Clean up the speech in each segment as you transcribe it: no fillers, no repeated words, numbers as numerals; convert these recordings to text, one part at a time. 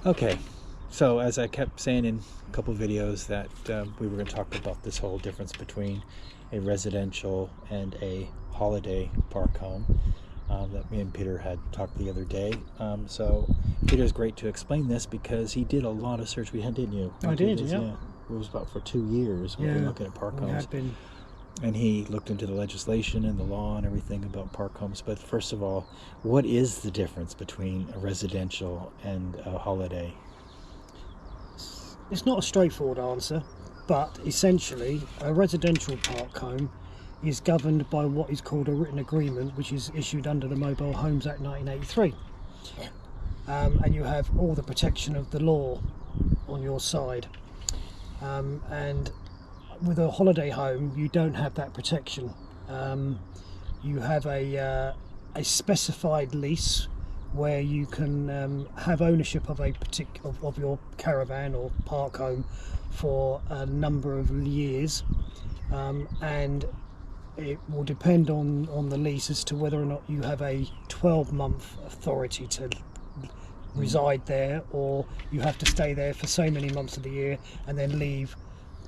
Okay, so as I kept saying in a couple videos that we were going to talk about this whole difference between a residential and a holiday park home that me and Peter had talked the other day. So Peter's great to explain this because he did a lot of search. We had, didn't you? I did, yeah. It was about for 2 years we were looking at park homes. And he looked into the legislation and the law and everything about park homes. But first of all, what is the difference between a residential and a holiday? It's not a straightforward answer, but essentially a residential park home is governed by what is called a written agreement, which is issued under the Mobile Homes Act 1983. And you have all the protection of the law on your side. And with a holiday home, you don't have that protection. You have a specified lease where you can have ownership of of your caravan or park home for a number of years, and it will depend on the lease as to whether or not you have a 12-month authority to reside there, or you have to stay there for so many months of the year and then leave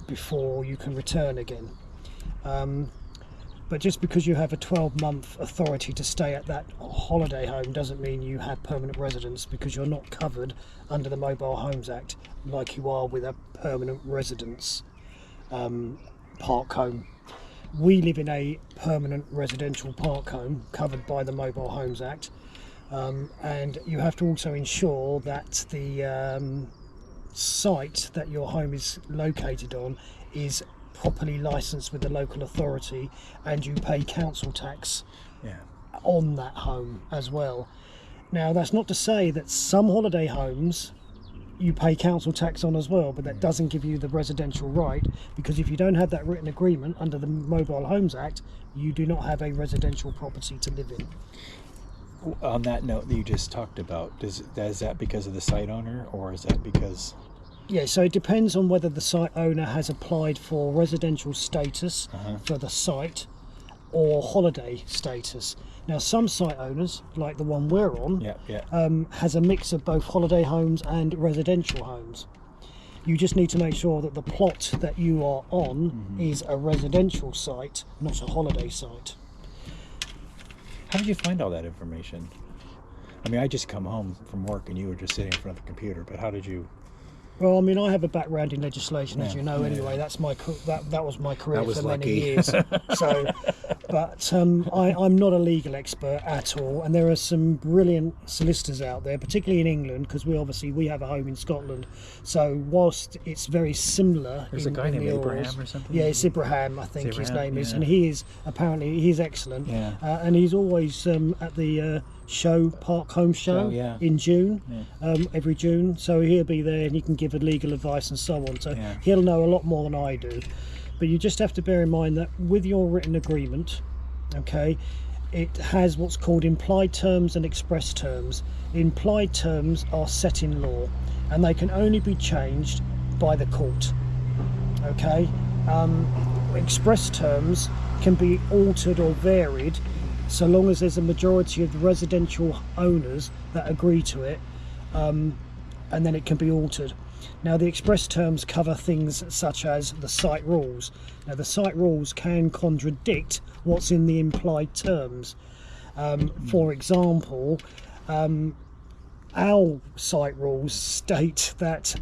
before you can return again. But just because you have a 12-month authority to stay at that holiday home doesn't mean you have permanent residence, because you're not covered under the Mobile Homes Act like you are with a permanent residence park home. We live in a permanent residential park home covered by the Mobile Homes Act, and you have to also ensure that the site that your home is located on is properly licensed with the local authority, and you pay council tax on that home as well. Now, that's not to say that some holiday homes you pay council tax on as well, but that doesn't give you the residential right, because if you don't have that written agreement under the Mobile Homes Act, you do not have a residential property to live in. On that note that you just talked about, is that because of the site owner, or is that because... Yeah, so it depends on whether the site owner has applied for residential status for the site or holiday status. Now, some site owners, like the one we're on, has a mix of both holiday homes and residential homes. You just need to make sure that the plot that you are on is a residential site, not a holiday site. How did you find all that information? I mean, I just come home from work and you were just sitting in front of the computer, but how did you... Well, I mean, I have a background in legislation, as you know. Anyway, that's that was my career for many years. So, but I'm not a legal expert at all, and there are some brilliant solicitors out there, particularly in England, because we have a home in Scotland. So, whilst it's very similar, there's a guy named Abraham or something. Yeah, it's Ibrahim, I think his name is, and he's excellent. Yeah. And he's always at the park home show in June, every June. So he'll be there and he can give legal advice and so on. So he'll know a lot more than I do. But you just have to bear in mind that with your written agreement, it has what's called implied terms and express terms. Implied terms are set in law and they can only be changed by the court. Express terms can be altered or varied so long as there's a majority of the residential owners that agree to it, and then it can be altered. Now, the express terms cover things such as the site rules. Now, the site rules can contradict what's in the implied terms. For example, our site rules state that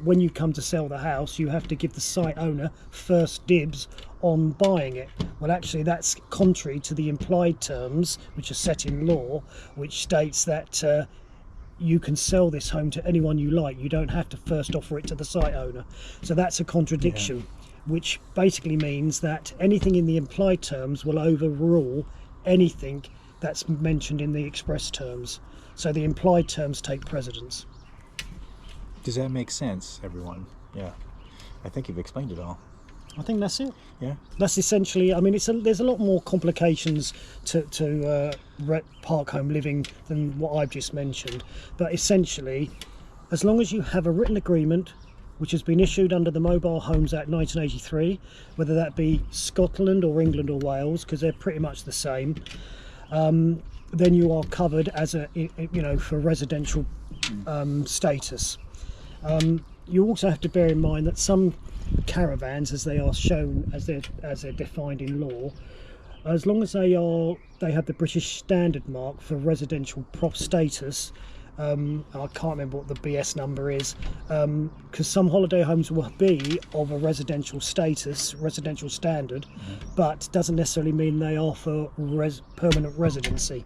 when you come to sell the house, you have to give the site owner first dibs on buying it. Well, actually, that's contrary to the implied terms, which are set in law, which states that you can sell this home to anyone you like. You don't have to first offer it to the site owner. So that's a contradiction, which basically means that anything in the implied terms will overrule anything that's mentioned in the express terms. So the implied terms take precedence. Does that make sense, everyone? Yeah. I think you've explained it all. I think that's it. Yeah. That's essentially, I mean, there's a lot more complications to park home living than what I've just mentioned. But essentially, as long as you have a written agreement which has been issued under the Mobile Homes Act 1983, whether that be Scotland or England or Wales, because they're pretty much the same, then you are covered as for residential status. You also have to bear in mind that some caravans, as they are shown, as they're defined in law, as long as they have the British Standard Mark for residential prop status. I can't remember what the BS number is, because some holiday homes will be of a residential status, residential standard, but doesn't necessarily mean they are for permanent residency.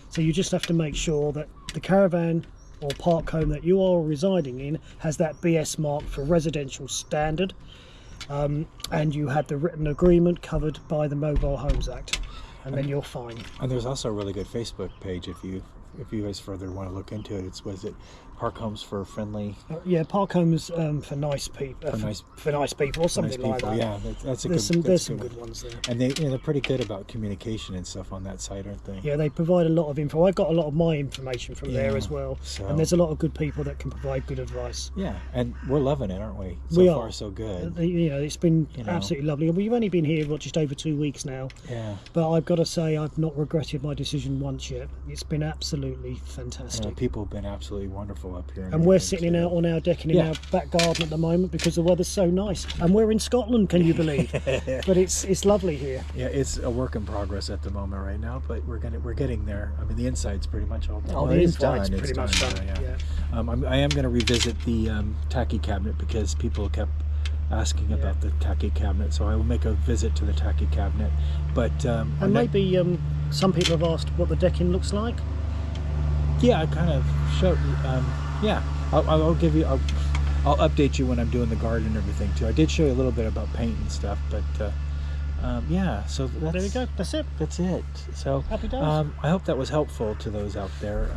So you just have to make sure that the caravan or park home that you are residing in has that BS mark for residential standard, and you had the written agreement covered by the Mobile Homes Act, and then you're fine. And there's also a really good Facebook page if you guys further want to look into it. Was it Park Homes for Friendly? Yeah, park homes for nice people. For nice people, or something like that. Yeah, that's a there's some good ones there. And they're pretty good about communication and stuff on that site, aren't they? Yeah, they provide a lot of info. I got a lot of my information from there as well. So, and there's a lot of good people that can provide good advice. Yeah, and we're loving it, aren't we? We So are. far, so good. It's been absolutely lovely. We've only been here just over 2 weeks now. Yeah. But I've got to say, I've not regretted my decision once yet. It's been absolutely fantastic. People have been absolutely wonderful up here. And we're sitting out on our deck and in our back garden at the moment because the weather's so nice. And we're in Scotland, can you believe? But it's lovely here. Yeah, it's a work in progress at the moment right now, but we're getting there. I mean, the inside's pretty much all done. Oh, the inside's pretty much done. Yeah. I am going to revisit the tacky cabinet because people kept asking about the tacky cabinet, so I will make a visit to the tacky cabinet. But and maybe some people have asked what the decking looks like. Yeah, I kind of showed. Yeah, I'll give you. I'll update you when I'm doing the garden and everything too. I did show you a little bit about paint and stuff, but yeah. So there we go. That's it. That's it. So happy days. I hope that was helpful to those out there,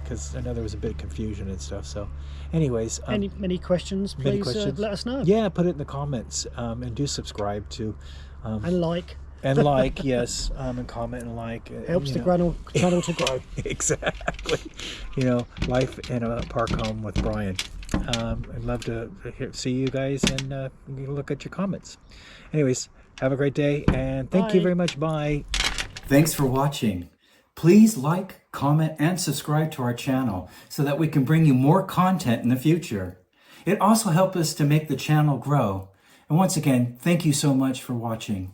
because I know there was a bit of confusion and stuff. So, anyways, any questions? Please let us know. Yeah, put it in the comments, and do subscribe to, and like. And like, yes, and comment and like. Helps the channel to grow. Exactly. Life in a park home with Brian. I'd love to see you guys and look at your comments. Anyways, have a great day, and thank you very much. Bye. Thanks for watching. Please like, comment, and subscribe to our channel so that we can bring you more content in the future. It also helps us to make the channel grow. And once again, thank you so much for watching.